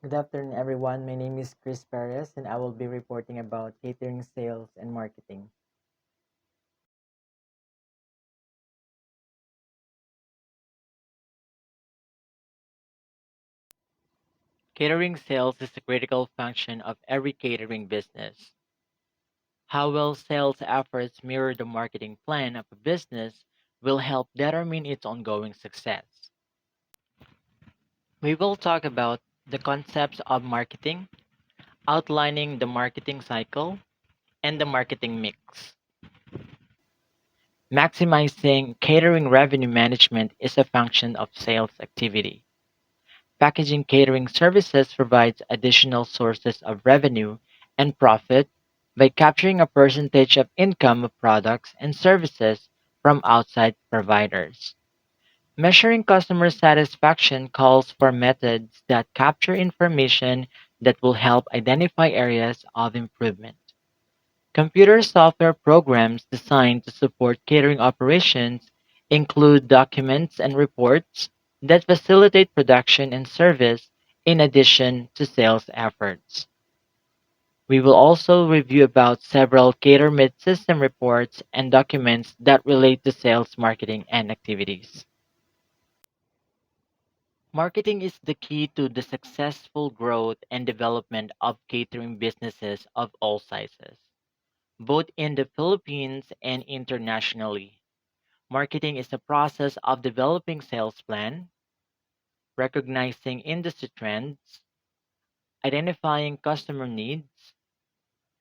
Good afternoon, everyone. My name is Chris Perez, and I will be reporting about catering sales and marketing. Catering sales is a critical function of every catering business. How well sales efforts mirror the marketing plan of a business will help determine its ongoing success. We will talk about the concepts of marketing, outlining the marketing cycle, and the marketing mix. Maximizing catering revenue management is a function of sales activity. Packaging catering services provides additional sources of revenue and profit by capturing a percentage of income of products and services from outside providers. Measuring customer satisfaction calls for methods that capture information that will help identify areas of improvement. Computer software programs designed to support catering operations include documents and reports that facilitate production and service in addition to sales efforts. We will also review about several cater mid-system reports and documents that relate to sales, marketing, and activities. Marketing is the key to the successful growth and development of catering businesses of all sizes, both in the Philippines and internationally. Marketing is the process of developing sales plan, recognizing industry trends, identifying customer needs,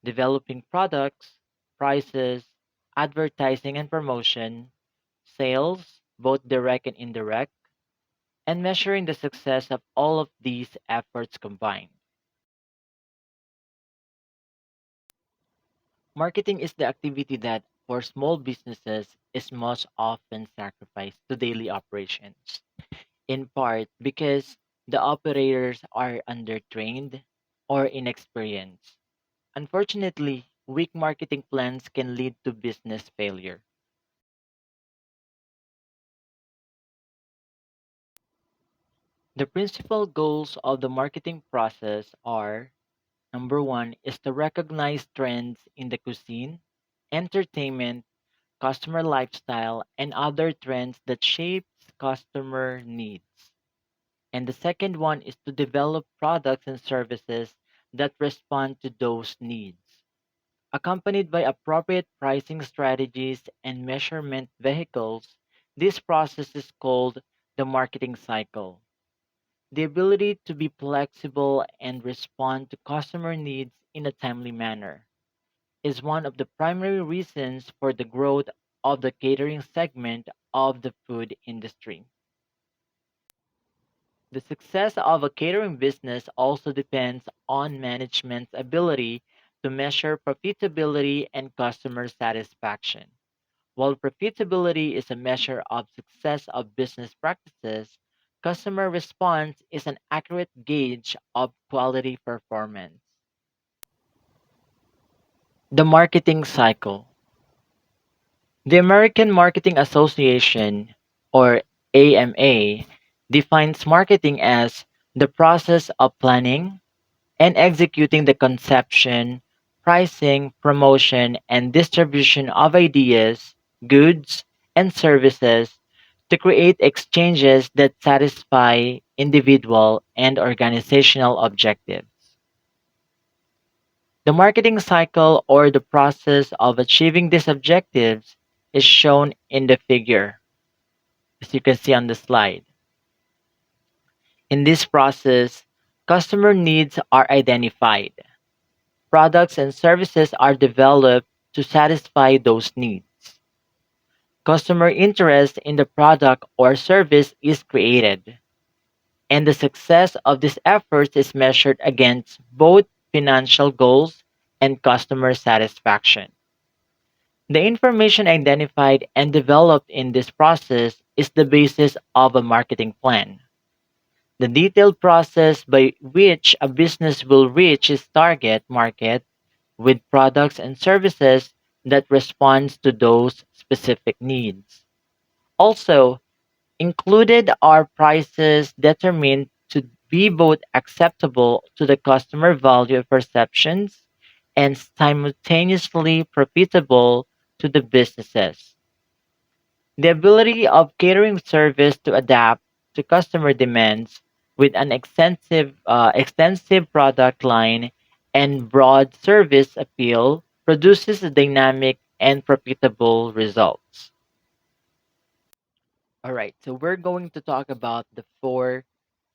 developing products, prices, advertising and promotion, sales, both direct and indirect, and measuring the success of all of these efforts combined. Marketing is the activity that, for small businesses, is most often sacrificed to daily operations, in part because the operators are undertrained or inexperienced. Unfortunately, weak marketing plans can lead to business failure. The principal goals of the marketing process are: number one is to recognize trends in the cuisine, entertainment, customer lifestyle, and other trends that shapes customer needs. And the second one is to develop products and services that respond to those needs, accompanied by appropriate pricing strategies and measurement vehicles. This process is called the marketing cycle. The ability to be flexible and respond to customer needs in a timely manner is one of the primary reasons for the growth of the catering segment of the food industry. The success of a catering business also depends on management's ability to measure profitability and customer satisfaction. While profitability is a measure of success of business practices, customer response is an accurate gauge of quality performance. The marketing cycle. The American Marketing Association, or AMA, defines marketing as the process of planning and executing the conception, pricing, promotion, and distribution of ideas, goods, and services to create exchanges that satisfy individual and organizational objectives. The marketing cycle, or the process of achieving these objectives, is shown in the figure, as you can see on the slide. In this process, customer needs are identified. Products and services are developed to satisfy those needs. Customer interest in the product or service is created, and the success of these efforts is measured against both financial goals and customer satisfaction. The information identified and developed in this process is the basis of a marketing plan. The detailed process by which a business will reach its target market with products and services that responds to those specific needs. Also included are prices determined to be both acceptable to the customer value perceptions and simultaneously profitable to the businesses. The ability of catering service to adapt to customer demands with an extensive product line and broad service appeal produces dynamic and profitable results. All right, so we're going to talk about the four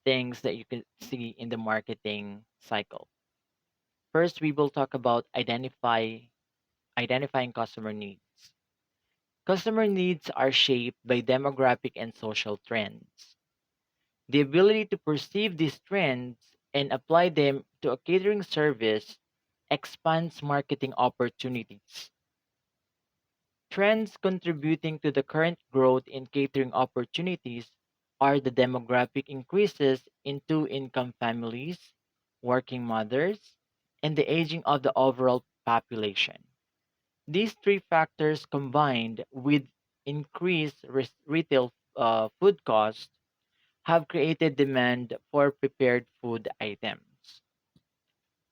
things that you can see in the marketing cycle. First, we will talk about identifying customer needs. Customer needs are shaped by demographic and social trends. The ability to perceive these trends and apply them to a catering service expands marketing opportunities. Trends contributing to the current growth in catering opportunities are the demographic increases in two income families, working mothers, and the aging of the overall population. These three factors combined with increased retail food costs have created demand for prepared food items.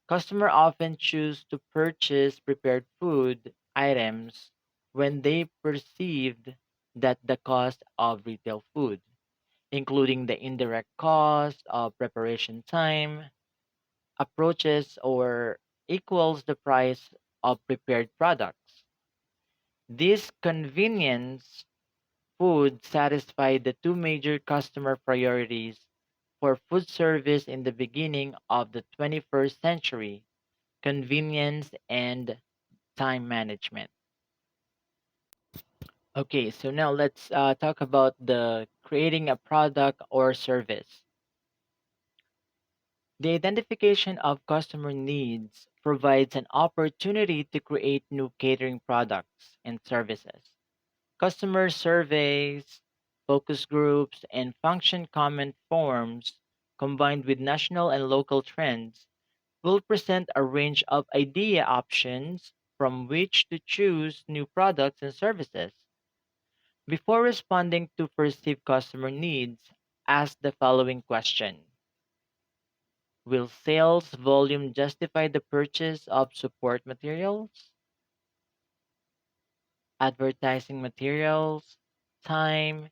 Customers often choose to purchase prepared food items when they perceived that the cost of retail food, including the indirect cost of preparation time, approaches or equals the price of prepared products. This convenience food satisfied the two major customer priorities for food service in the beginning of the 21st century: convenience and time management. Okay, so now let's talk about the creating a product or service. The identification of customer needs provides an opportunity to create new catering products and services. Customer surveys, focus groups, and function comment forms, combined with national and local trends, will present a range of idea options from which to choose new products and services. Before responding to perceived customer needs, ask the following question: will sales volume justify the purchase of support materials, advertising materials, time,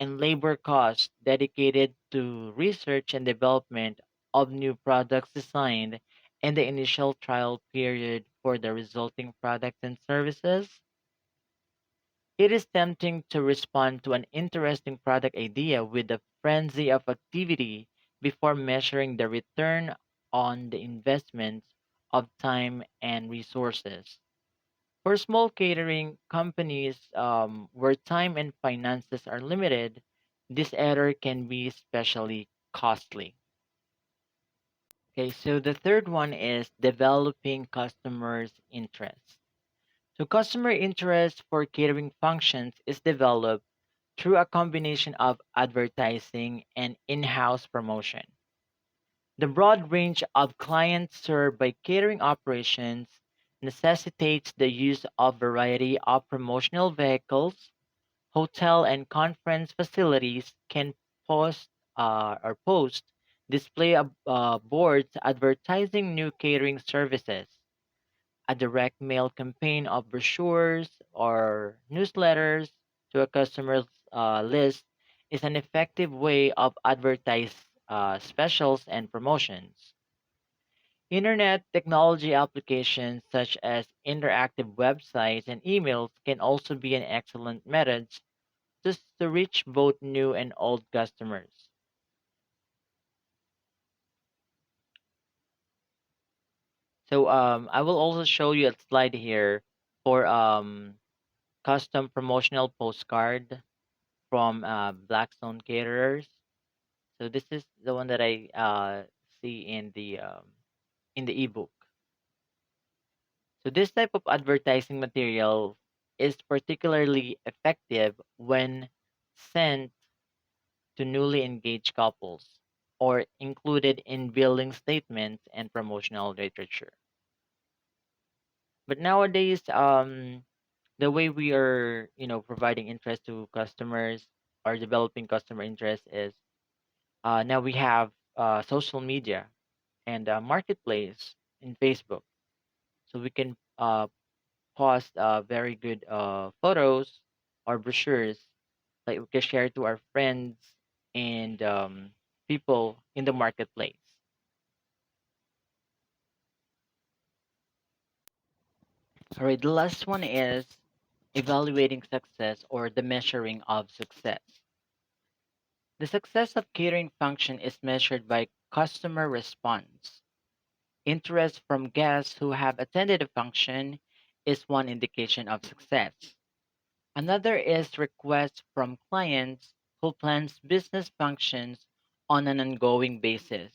and labor costs dedicated to research and development of new products designed and the initial trial period for the resulting products and services? It is tempting to respond to an interesting product idea with a frenzy of activity before measuring the return on the investment of time and resources. For small catering companies where time and finances are limited, this error can be especially costly. Okay, so the third one is developing customers' interest. So, customer interest for catering functions is developed through a combination of advertising and in house promotion. The broad range of clients served by catering operations necessitates the use of variety of promotional vehicles. Hotel and conference facilities can post display boards advertising new catering services. A direct mail campaign of brochures or newsletters to a customer's list is an effective way of advertise specials and promotions. Internet technology applications such as interactive websites and emails can also be an excellent method to reach both new and old customers. So I will also show you a slide here for custom promotional postcard from Blackstone Caterers. So this is the one that I see in the ebook. So this type of advertising material is particularly effective when sent to newly engaged couples or included in billing statements and promotional literature. But nowadays, the way we are, providing interest to customers or developing customer interest is now we have social media and marketplace in Facebook. So we can post very good photos or brochures like we can share to our friends and people in the marketplace. All right, the last one is evaluating success or the measuring of success. The success of catering function is measured by customer response. Interest from guests who have attended a function is one indication of success. Another is requests from clients who plans business functions on an ongoing basis.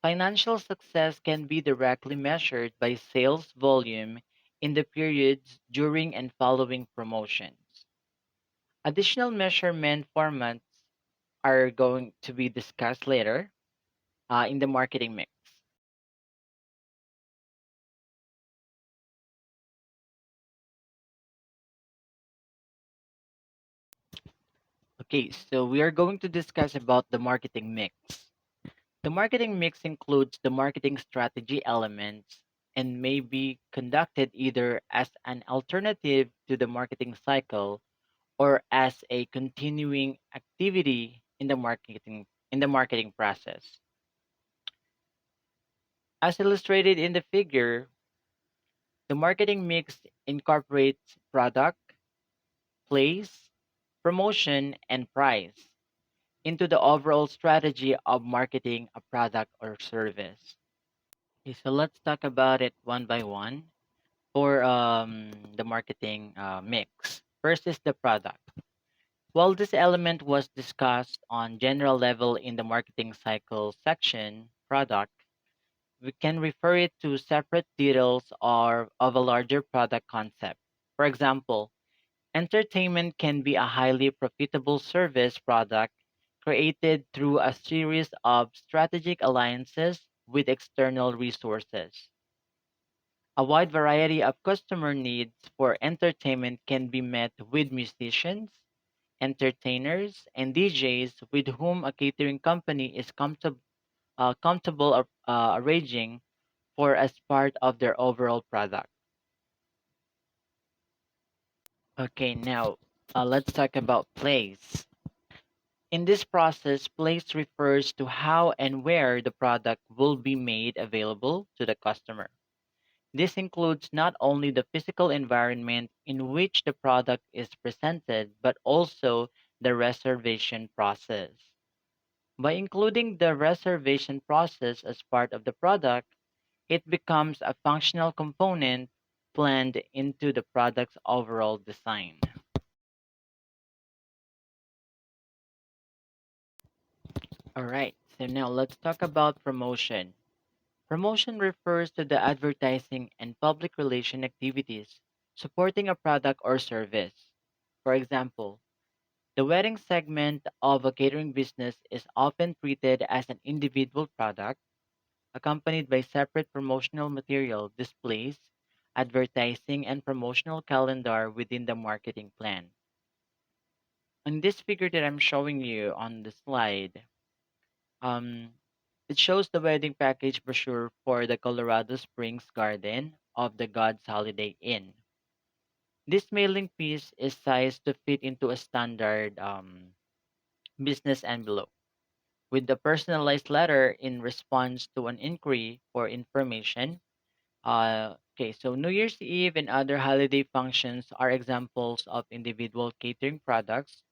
Financial success can be directly measured by sales volume in the periods during and following promotions. Additional measurement formats are going to be discussed later in the marketing mix. Okay, so we are going to discuss about the marketing mix. The marketing mix includes the marketing strategy elements and may be conducted either as an alternative to the marketing cycle or as a continuing activity in the marketing process. As illustrated in the figure, the marketing mix incorporates product, place, promotion, and price into the overall strategy of marketing a product or service. Okay, so let's talk about it one by one for the marketing mix. First is the product. While this element was discussed on general level in the marketing cycle section, product, we can refer it to separate details or of a larger product concept. For example, entertainment can be a highly profitable service product created through a series of strategic alliances with external resources. A wide variety of customer needs for entertainment can be met with musicians, entertainers, and DJs with whom a catering company is comfortable arranging for as part of their overall product. Okay, now let's talk about place. In this process, place refers to how and where the product will be made available to the customer. This includes not only the physical environment in which the product is presented, but also the reservation process. By including the reservation process as part of the product, it becomes a functional component planned into the product's overall design. All right, so now let's talk about promotion. Promotion refers to the advertising and public relation activities supporting a product or service. For example, the wedding segment of a catering business is often treated as an individual product, accompanied by separate promotional material, displays, advertising, and promotional calendar within the marketing plan. In this figure that I'm showing you on the slide, um, it shows the wedding package brochure for the Colorado Springs Garden of the God's Holiday Inn. This mailing piece is sized to fit into a standard business envelope with a personalized letter in response to an inquiry for information. Okay, so New Year's Eve and other holiday functions are examples of individual catering products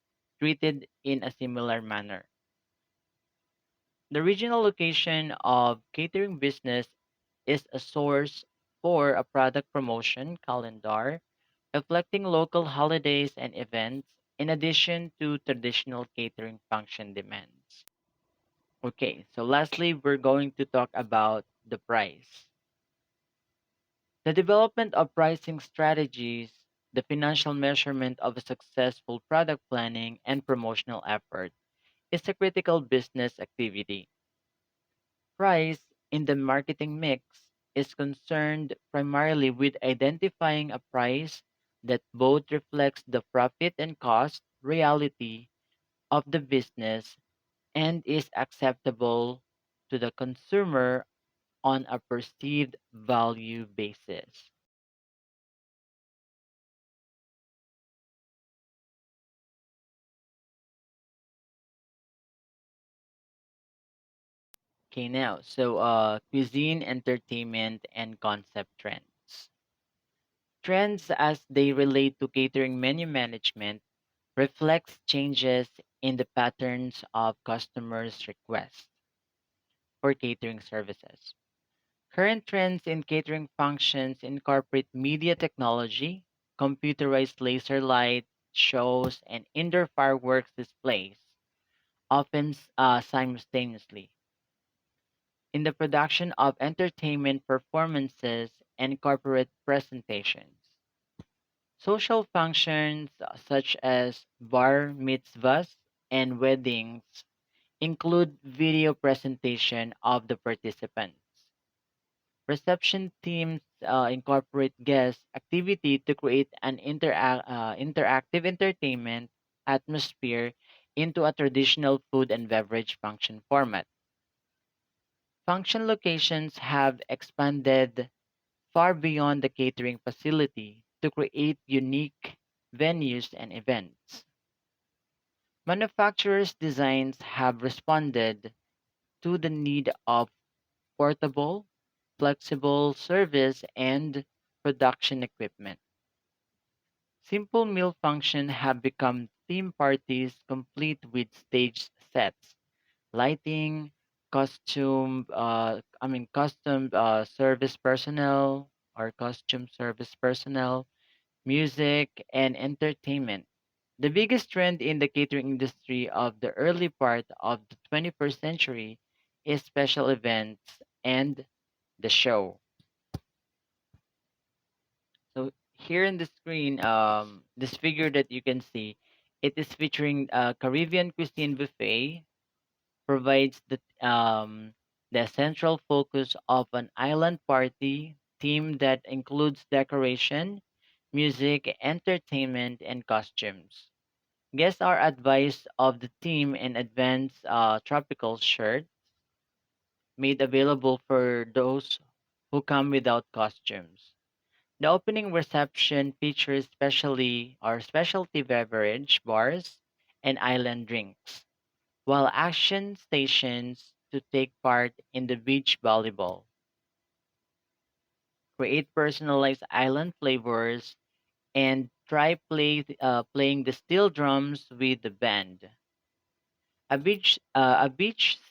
treated in a similar manner. The regional location of catering business is a source for a product promotion calendar reflecting local holidays and events in addition to traditional catering function demands. Okay, so lastly, we're going to talk about the price. The development of pricing strategies, the financial measurement of a successful product planning and promotional effort is a critical business activity. Price in the marketing mix is concerned primarily with identifying a price that both reflects the profit and cost reality of the business and is acceptable to the consumer on a perceived value basis. Okay, now, cuisine, entertainment, and concept trends. Trends as they relate to catering menu management reflects changes in the patterns of customers' requests for catering services. Current trends in catering functions incorporate media technology, computerized laser light shows, and indoor fireworks displays, often simultaneously, in the production of entertainment performances and corporate presentations. Social functions such as bar mitzvahs and weddings include video presentation of the participants. Reception teams incorporate guest activity to create an interactive entertainment atmosphere into a traditional food and beverage function format. Function locations have expanded far beyond the catering facility to create unique venues and events. Manufacturers' designs have responded to the need of portable, flexible service and production equipment. Simple meal function have become theme parties complete with stage sets, lighting, custom service personnel or costume service personnel, music, and entertainment. The biggest trend in the catering industry of the early part of the 21st century is special events and the show. So here in the screen, this figure that you can see, it is featuring a Caribbean cuisine buffet, provides the central focus of an island party theme that includes decoration, music, entertainment, and costumes. Guests are advised of the theme in advance tropical shirt made available for those who come without costumes. The opening reception features specialty beverage bars and island drinks, while action stations to take part in the beach volleyball, create personalized island flavors, and playing the steel drums with the band. A beach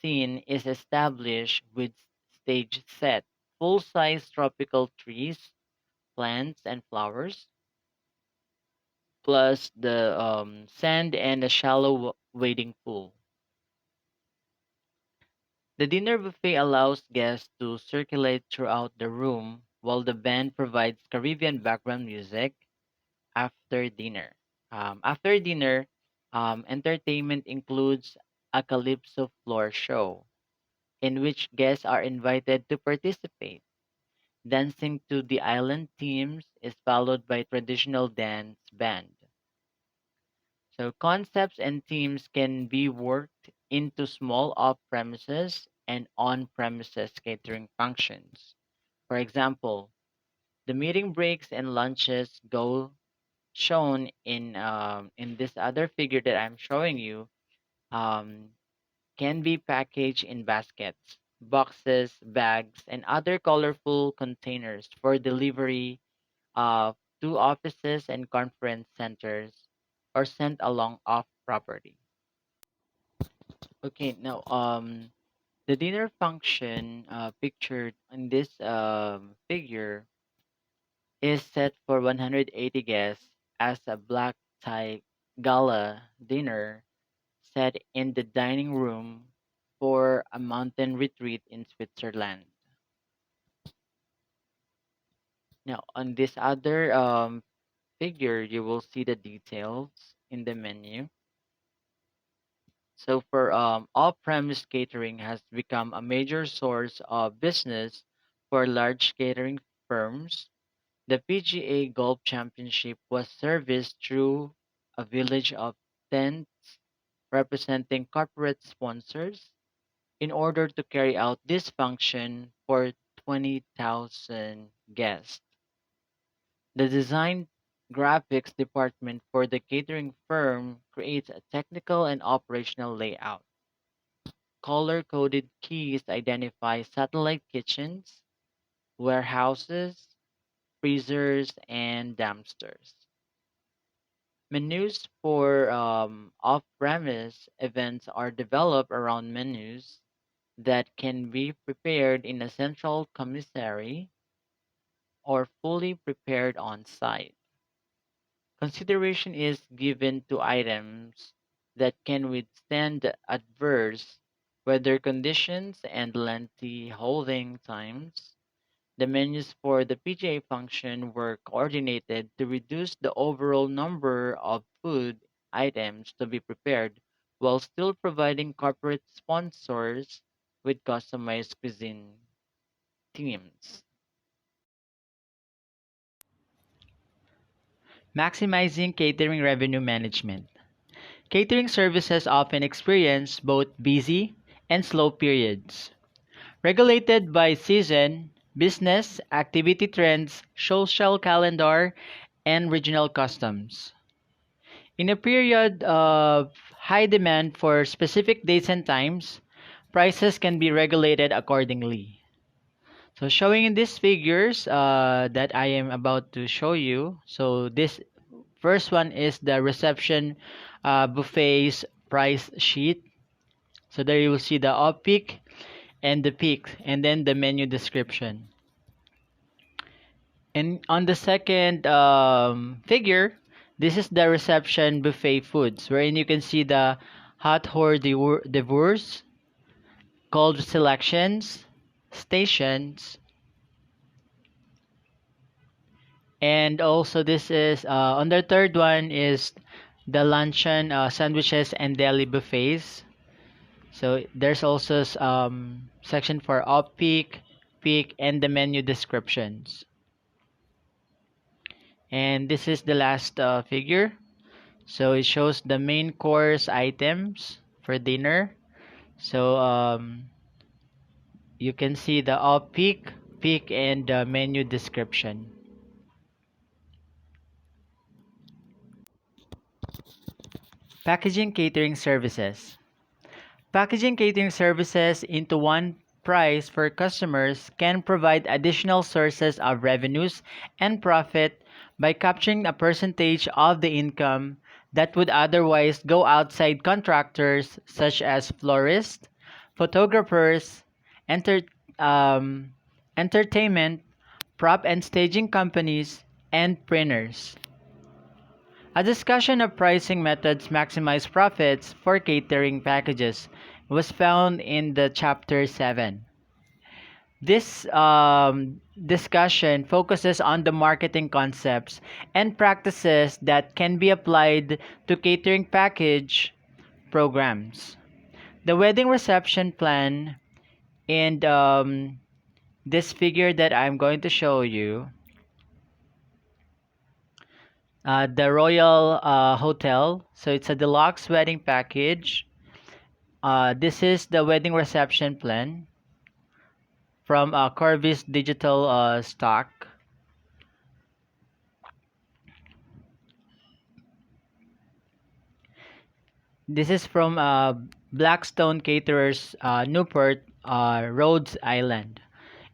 scene is established with stage set, full-size tropical trees, plants, and flowers, plus the sand and a shallow wading pool. The dinner buffet allows guests to circulate throughout the room while the band provides Caribbean background music after dinner. After dinner, entertainment includes a calypso floor show in which guests are invited to participate. Dancing to the island themes is followed by traditional dance band. So concepts and themes can be worked into small off-premises and on-premises catering functions. For example, the meeting breaks and lunches go shown in this other figure that I'm showing you um, can be packaged in baskets, boxes, bags, and other colorful containers for delivery to offices and conference centers or sent along off property. Okay, now the dinner function pictured in this figure is set for 180 guests as a black tie gala dinner set in the dining room for a mountain retreat in Switzerland. Now, on this other figure, you will see the details in the menu. So, for off-premise catering has become a major source of business for large catering firms. The PGA Golf Championship was serviced through a village of tents representing corporate sponsors in order to carry out this function for 20,000 guests. The design graphics department for the catering firm creates a technical and operational layout. Color coded keys identify satellite kitchens, warehouses, freezers, and dumpsters. Menus for off premise events are developed around menus that can be prepared in a central commissary or fully prepared on site. Consideration is given to items that can withstand adverse weather conditions and lengthy holding times. The menus for the PGA function were coordinated to reduce the overall number of food items to be prepared while still providing corporate sponsors with customized cuisine themes. Maximizing catering revenue management. Catering services often experience both busy and slow periods. Regulated by season, business, activity trends, social calendar, and regional customs. In a period of high demand for specific dates and times, prices can be regulated accordingly. So showing in these figures that I am about to show you, so this first one is the reception buffet's price sheet. So there you will see the off peak and the peak, and then the menu description. And on the second figure, this is the reception buffet foods, wherein you can see the hot hors d'oeuvres, cold selections, stations, and also this is on the third one is the luncheon sandwiches and deli buffets. So there's also section for off peak, peak, and the menu descriptions. And this is the last figure. So it shows the main course items for dinner. So you can see the off peak, peak, and the menu description. Packaging catering services. Packaging catering services into one price for customers can provide additional sources of revenues and profit by capturing a percentage of the income that would otherwise go outside contractors such as florists, photographers, enter, um, entertainment, prop and staging companies, and printers. A discussion of pricing methods maximize profits for catering packages was found in the chapter 7. This discussion focuses on the marketing concepts and practices that can be applied to catering package programs. The wedding reception plan and this figure that I'm going to show you, the Royal Hotel. So it's a deluxe wedding package. This is the wedding reception plan from Corvis Digital Stock. This is from Blackstone Caterers, Newport, Rhodes Island.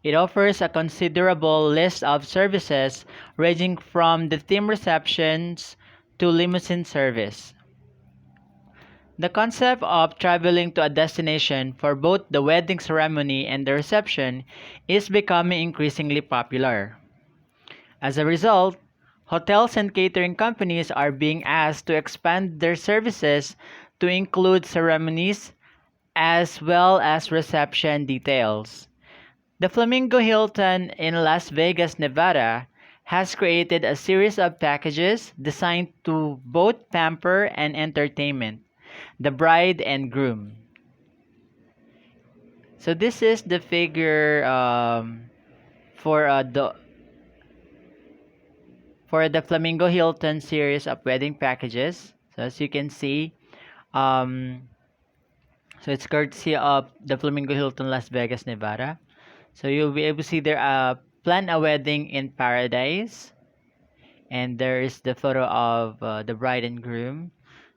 It offers a considerable list of services ranging from the theme receptions to limousine service. The concept of traveling to a destination for both the wedding ceremony and the reception is becoming increasingly popular. As a result, hotels and catering companies are being asked to expand their services to include ceremonies as well as reception details. The Flamingo Hilton in Las Vegas, Nevada, has created a series of packages designed to both pamper and entertainment the bride and groom. So this is the figure for the Flamingo Hilton series of wedding packages. So as you can see, Um, so it's courtesy of the Flamingo Hilton Las Vegas, Nevada. So you'll be able to see there plan a wedding in paradise, and there is the photo of the bride and groom.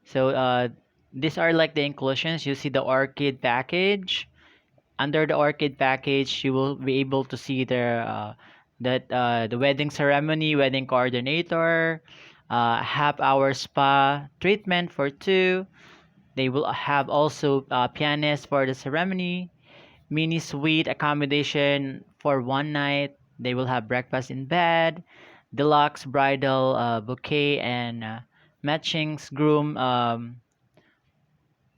So these are like the inclusions. You see the orchid package. Under the orchid package, you will be able to see there that the wedding ceremony, wedding coordinator, half-hour spa treatment for two. They will have also pianist for the ceremony, mini suite accommodation for one night. They will have breakfast in bed, deluxe bridal bouquet and matching groom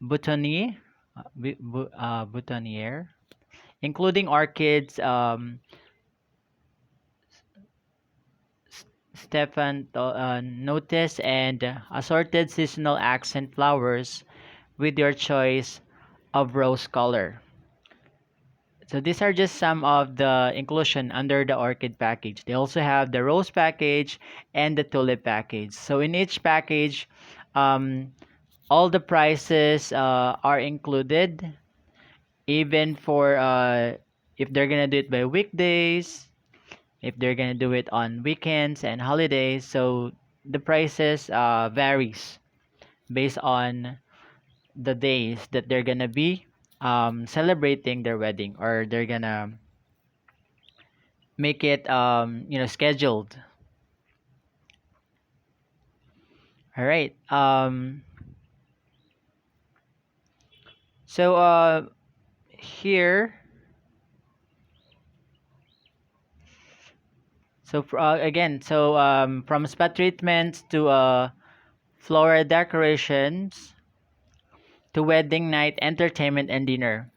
boutonniere, boutonniere, including orchids, Stefan notice, and assorted seasonal accent flowers with your choice of rose color. So these are just some of the inclusion under the orchid package. They also have the rose package and the tulip package. So in each package, um, all the prices are included, even for if they're gonna do it by weekdays, if they're gonna do it on weekends and holidays. So the prices varies based on the days that they're gonna be celebrating their wedding, or they're gonna make it scheduled. All right. So here, again, so from spa treatments to floral decorations to wedding night entertainment and dinner.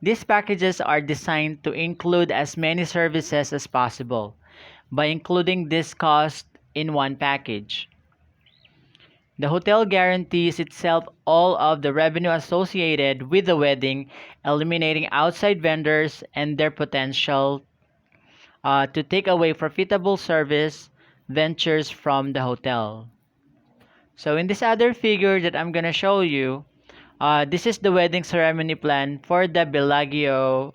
These packages are designed to include as many services as possible. By including this cost in one package, the hotel guarantees itself all of the revenue associated with the wedding, eliminating outside vendors and their potential to take away profitable service ventures from the hotel. So in this other figure that I'm gonna show you, this is the wedding ceremony plan for the Bellagio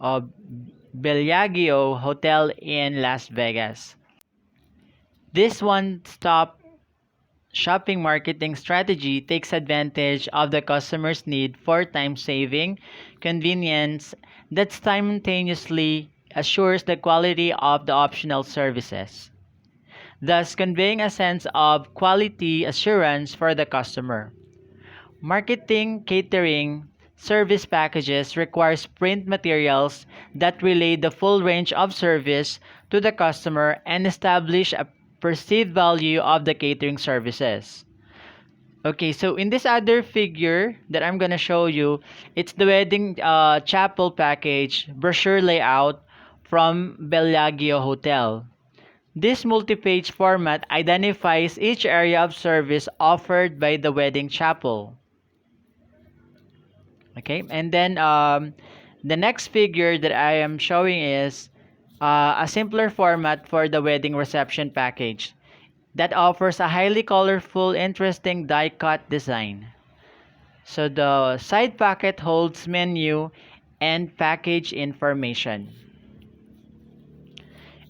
Hotel in Las Vegas. This one-stop shopping marketing strategy takes advantage of the customer's need for time saving, convenience that simultaneously assures the quality of the optional services, thus conveying a sense of quality assurance for the customer. Marketing, catering, service packages requires print materials that relay the full range of service to the customer and establish a perceived value of the catering services. Okay, so in this other figure that I'm gonna show you, it's the wedding chapel package brochure layout from Bellagio Hotel. This multi-page format identifies each area of service offered by the wedding chapel. Okay, and then the next figure that I am showing is a simpler format for the wedding reception package that offers a highly colorful, interesting die-cut design. So the side packet holds menu and package information.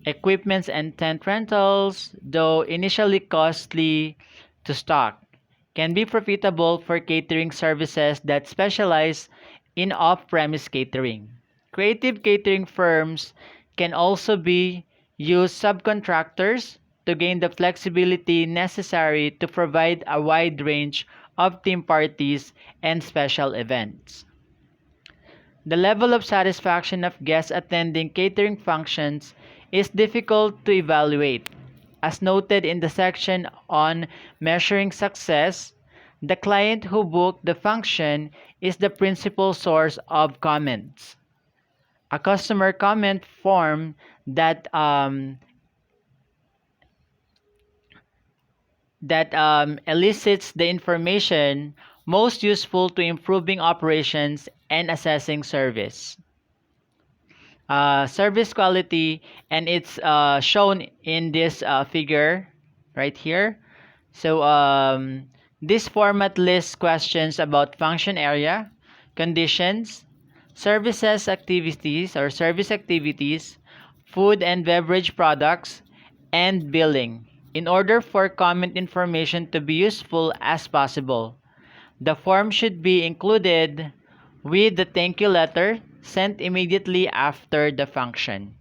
Equipments and tent rentals, though initially costly to stock, can be profitable for catering services that specialize in off-premise catering. Creative catering firms can also be use subcontractors to gain the flexibility necessary to provide a wide range of theme parties and special events. The level of satisfaction of guests attending catering functions is difficult to evaluate. As noted in the section on measuring success, the client who booked the function is the principal source of comments. A customer comment form that elicits the information most useful to improving operations and assessing service. Service quality, and it's shown in this figure right here. So This format lists questions about function area, conditions, service activities, food and beverage products, and billing in order for comment information to be useful as possible. The form should be included with the thank you letter sent immediately after the function.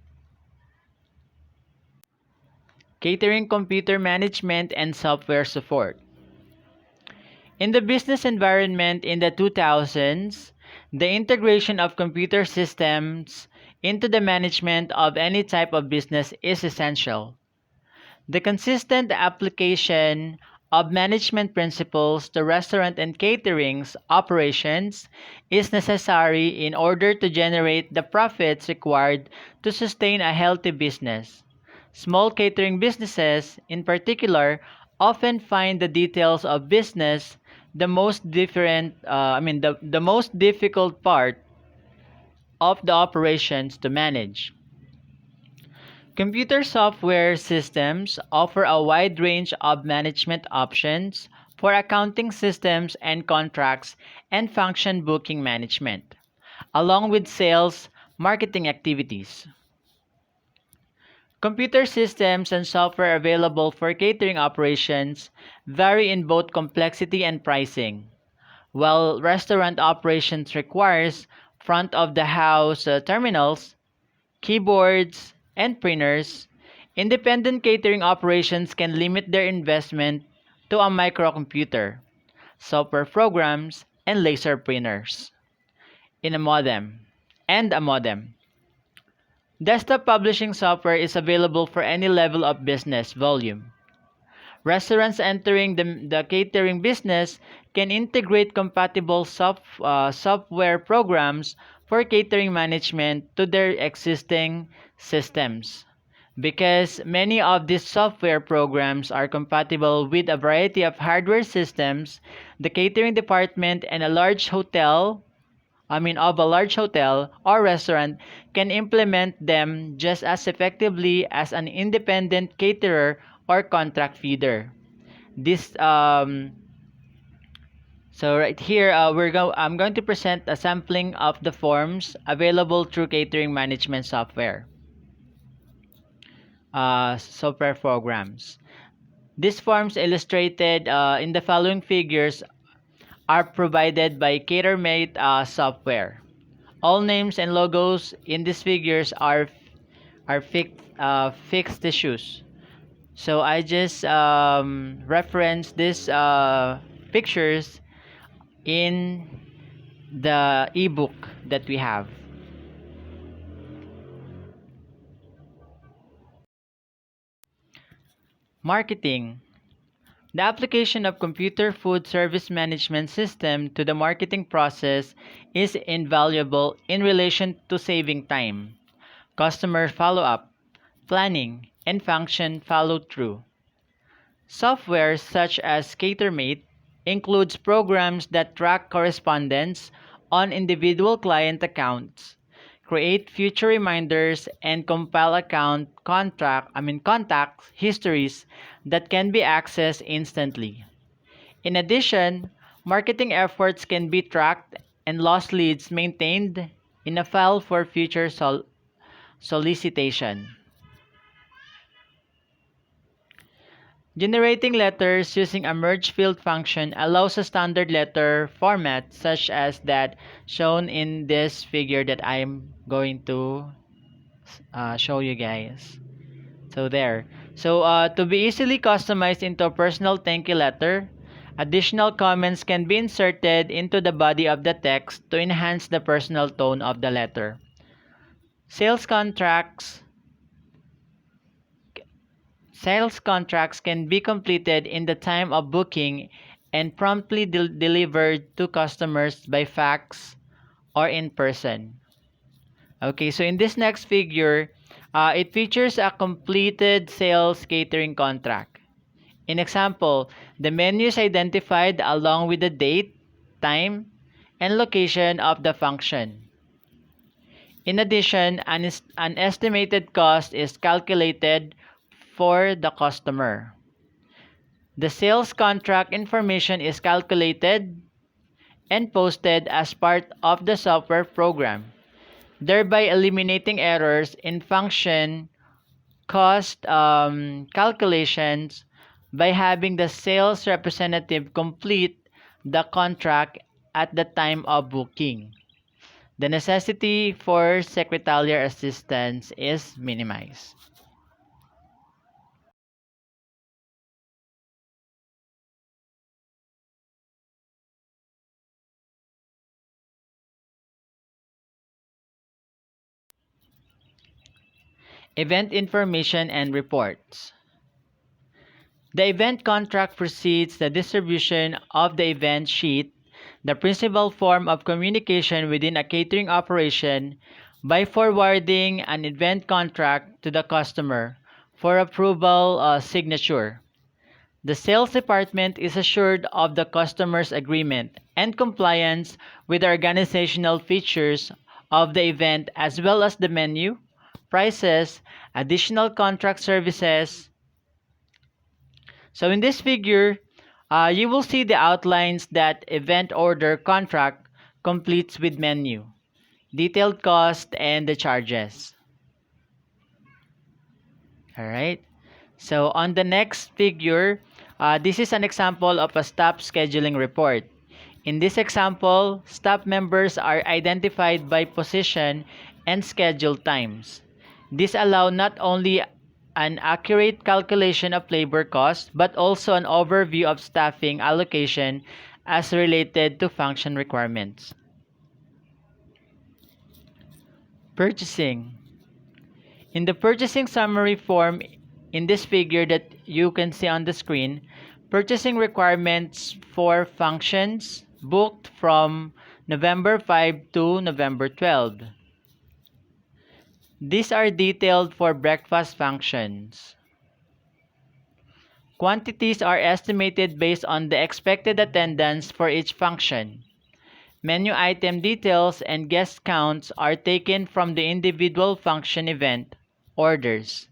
Catering computer management and software support. In the business environment in the 2000s, the integration of computer systems into the management of any type of business is essential. The consistent application of management principles to restaurant and catering's operations is necessary in order to generate the profits required to sustain a healthy business. Small catering businesses, in particular, often find the details of business the most difficult part of the operations to manage. Computer software systems offer a wide range of management options for accounting systems and contracts and function booking management, along with sales, marketing activities. Computer systems and software available for catering operations vary in both complexity and pricing. While restaurant operations requires front of the house terminals, keyboards, and printers, independent catering operations can limit their investment to a microcomputer, software programs, and laser printers in a modem and a modem. Desktop publishing software is available for any level of business volume. Restaurants entering the catering business can integrate compatible software programs for catering management to their existing systems. Because many of these software programs are compatible with a variety of hardware systems, the catering department and a large hotel or restaurant can implement them just as effectively as an independent caterer or contract feeder. This so right here I'm going to present a sampling of the forms available through catering management software programs. These forms illustrated in the following figures are provided by CaterMate software. All names and logos in these figures are fixed issues. So I just reference these pictures in the ebook that we have. Marketing. The application of computer food service management system to the marketing process is invaluable in relation to saving time, customer follow-up, planning, and function follow-through. Software such as CaterMate includes programs that track correspondence on individual client accounts, create future reminders, and compile contact histories that can be accessed instantly. In addition, marketing efforts can be tracked and lost leads maintained in a file for future solicitation. Generating letters using a merge field function allows a standard letter format such as that shown in this figure that I'm going to show you guys. So there. So to be easily customized into a personal thank you letter, additional comments can be inserted into the body of the text to enhance the personal tone of the letter. Sales contracts Sales contracts can be completed in the time of booking and promptly delivered to customers by fax or in person. Okay, so in this next figure, it features a completed sales catering contract. In example, the menu is identified along with the date, time, and location of the function. In addition, an estimated cost is calculated for the customer. The sales contract information is calculated and posted as part of the software program, thereby eliminating errors in function cost calculations by having the sales representative complete the contract at the time of booking. The necessity for secretarial assistance is minimized. Event information and reports. The event contract precedes the distribution of the event sheet, the principal form of communication within a catering operation, by forwarding an event contract to the customer for approval signature. The sales department is assured of the customer's agreement and compliance with the organizational features of the event as well as the menu, prices, additional contract services. So in this figure, you will see the outlines that event order contract completes with menu, detailed cost, and the charges. All right. So on the next figure, this is an example of a staff scheduling report. In this example, staff members are identified by position and schedule times. This allows not only an accurate calculation of labor costs, but also an overview of staffing allocation as related to function requirements. Purchasing. In the purchasing summary form in this figure that you can see on the screen, purchasing requirements for functions booked from November 5 to November 12. These are detailed for breakfast functions. Quantities are estimated based on the expected attendance for each function. Menu item details and guest counts are taken from the individual function event orders.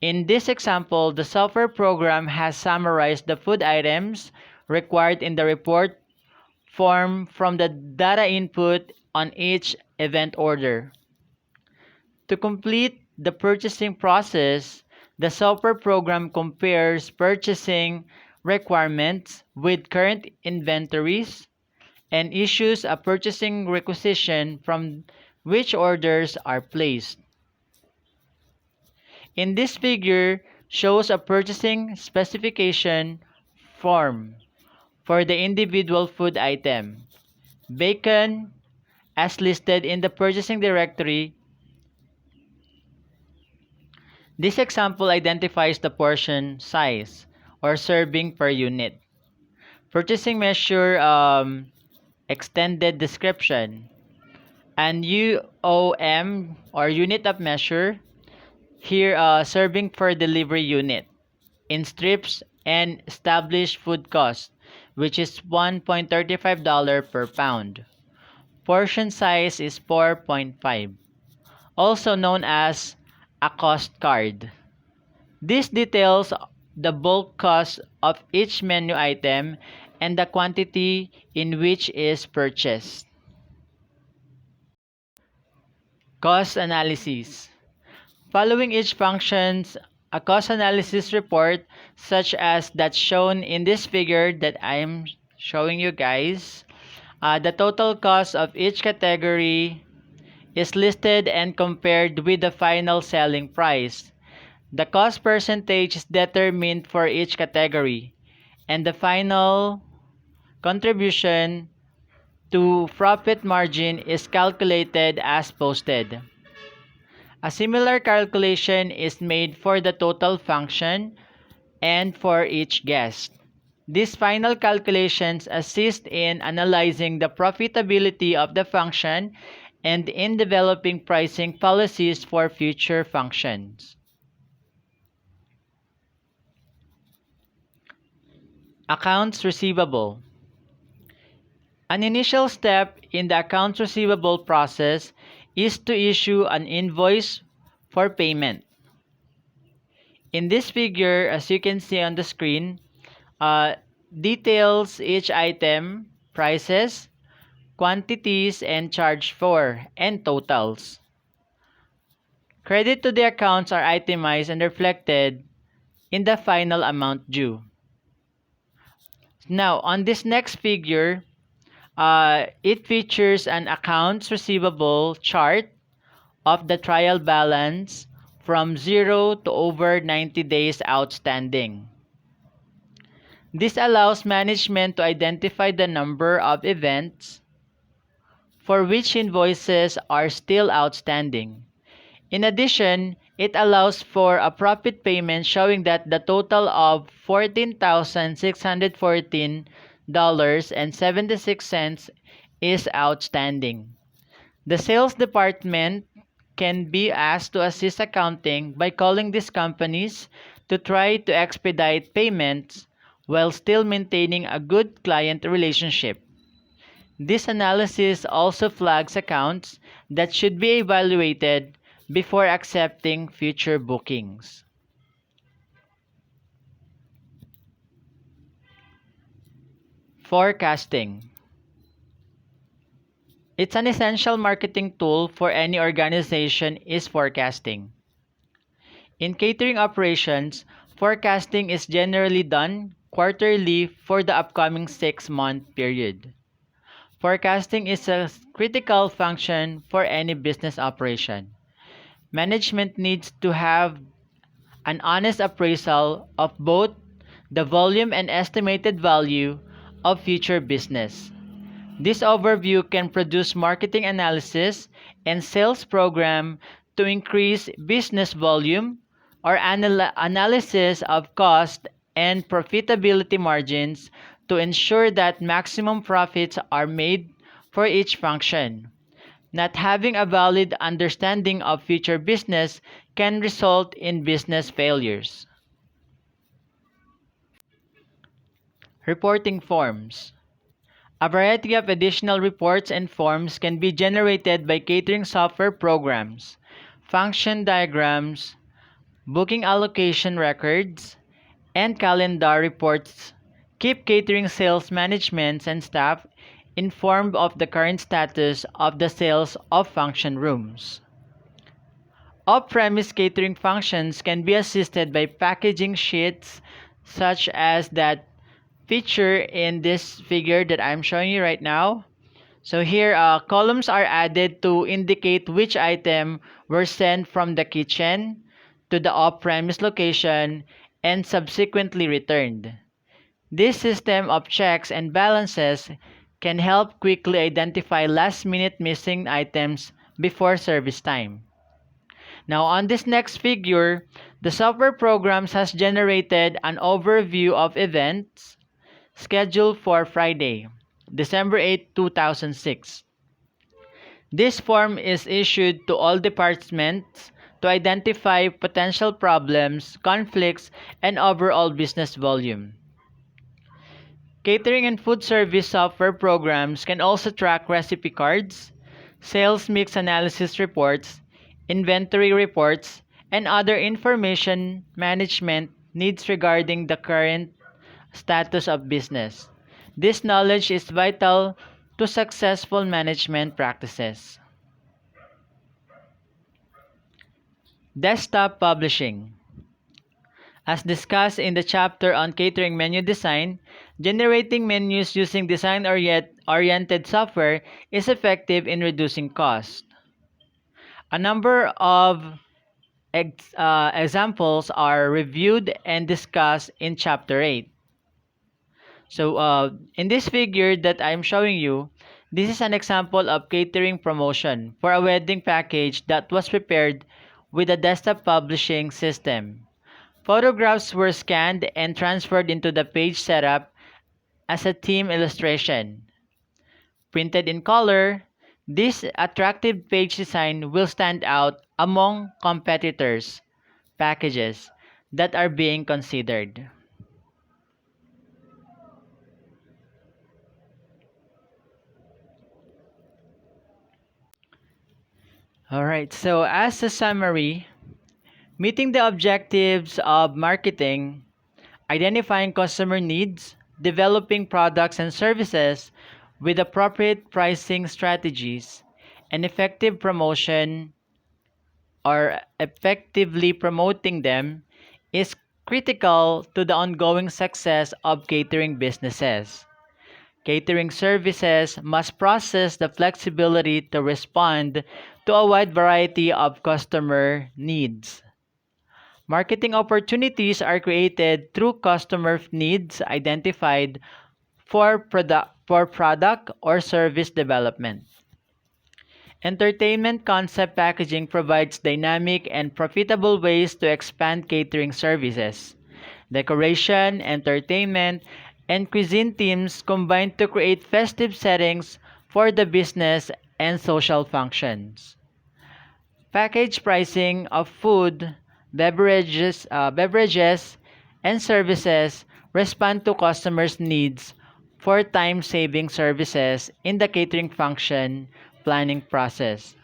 In this example, the software program has summarized the food items required in the report form from the data input on each event order. To complete the purchasing process, the software program compares purchasing requirements with current inventories and issues a purchasing requisition from which orders are placed. In this figure shows a purchasing specification form for the individual food item. Bacon, as listed in the purchasing directory. This example identifies the portion size or serving per unit. Purchasing measure extended description. And UOM or unit of measure here serving per delivery unit in strips and established food cost, which is $1.35 per pound. Portion size is 4.5, also known as a cost card. This details the bulk cost of each menu item and the quantity in which is purchased. Cost analysis. Following each functions, a cost analysis report such as that shown in this figure that I am showing you guys. The total cost of each category is listed and compared with the final selling price. The cost percentage is determined for each category, and the final contribution to profit margin is calculated as posted. A similar calculation is made for the total function and for each guest. These final calculations assist in analyzing the profitability of the function and in developing pricing policies for future functions. Accounts receivable. An initial step in the accounts receivable process is to issue an invoice for payment. In this figure, as you can see on the screen, uh, details each item, prices, quantities, and charge for, and totals. Credit to the accounts are itemized and reflected in the final amount due. Now, on this next figure, it features an accounts receivable chart of the trial balance from 0 to over 90 days outstanding. This allows management to identify the number of events for which invoices are still outstanding. In addition, it allows for a profit payment showing that the total of $14,614.76 is outstanding. The sales department can be asked to assist accounting by calling these companies to try to expedite payments while still maintaining a good client relationship. This analysis also flags accounts that should be evaluated before accepting future bookings. Forecasting. It's an essential marketing tool for any organization is forecasting. In catering operations, forecasting is generally done quarterly for the upcoming 6-month period. Forecasting is a critical function for any business operation. Management needs to have an honest appraisal of both the volume and estimated value of future business. This overview can produce marketing analysis and sales program to increase business volume or analysis of cost and profitability margins to ensure that maximum profits are made for each function. Not having a valid understanding of future business can result in business failures. Reporting forms. A variety of additional reports and forms can be generated by catering software programs. Function diagrams, booking allocation records, and calendar reports keep catering sales management and staff informed of the current status of the sales of function rooms. Off-premise catering functions can be assisted by packaging sheets such as that feature in this figure that I'm showing you right now. So here, columns are added to indicate which item were sent from the kitchen to the off-premise location and subsequently returned. This system of checks and balances can help quickly identify last-minute missing items before service time. Now on this next figure, the software programs has generated an overview of events scheduled for Friday, December 8, 2006. This form is issued to all departments to identify potential problems, conflicts, and overall business volume. Catering and food service software programs can also track recipe cards, sales mix analysis reports, inventory reports, and other information management needs regarding the current status of business. This knowledge is vital to successful management practices. Desktop publishing. As discussed in the chapter on catering menu design, generating menus using design-oriented software is effective in reducing cost. A number of examples are reviewed and discussed in chapter 8. So in this figure that I'm showing you, this is an example of catering promotion for a wedding package that was prepared with a desktop publishing system. Photographs were scanned and transferred into the page setup as a theme illustration. Printed in color, this attractive page design will stand out among competitors' packages that are being considered. Alright, so as a summary, meeting the objectives of marketing, identifying customer needs, developing products and services with appropriate pricing strategies, and effective promotion or effectively promoting them is critical to the ongoing success of catering businesses. Catering services must possess the flexibility to respond to a wide variety of customer needs. Marketing opportunities are created through customer needs identified for product or service development. Entertainment concept packaging provides dynamic and profitable ways to expand catering services. Decoration, entertainment, and cuisine teams combine to create festive settings for the business and social functions. Package pricing of food, beverages, and services respond to customers' needs for time-saving services in the catering function planning process.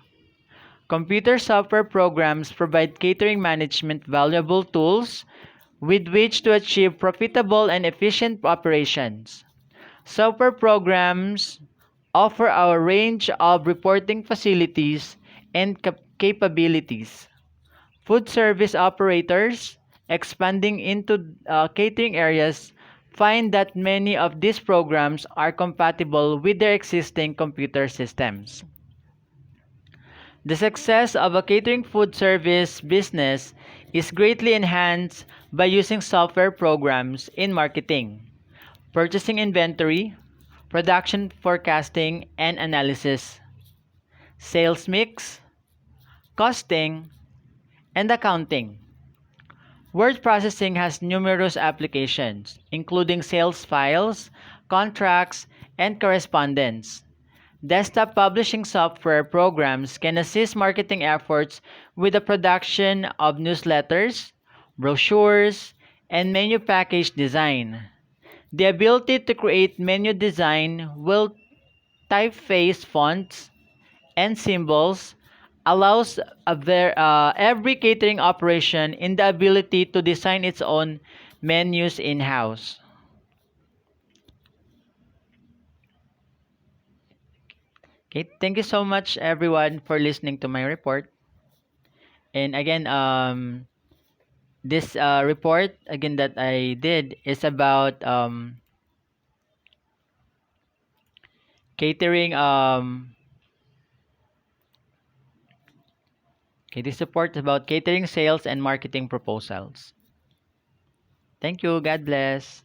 Computer software programs provide catering management valuable tools with which to achieve profitable and efficient operations. Software programs offer a range of reporting facilities and capabilities. Food service operators expanding into catering areas find that many of these programs are compatible with their existing computer systems. The success of a catering food service business is greatly enhanced by using software programs in marketing, purchasing inventory, production forecasting and analysis, sales mix, costing, and accounting. Word processing has numerous applications, including sales files, contracts, and correspondence. Desktop publishing software programs can assist marketing efforts with the production of newsletters, brochures, and menu package design. The ability to create menu design will typeface fonts and symbols allows every catering operation in the ability to design its own menus in-house. Okay, thank you so much everyone for listening to my report. And again, this report again that I did is about catering. Okay, this report is about catering sales and marketing proposals. Thank you. God bless.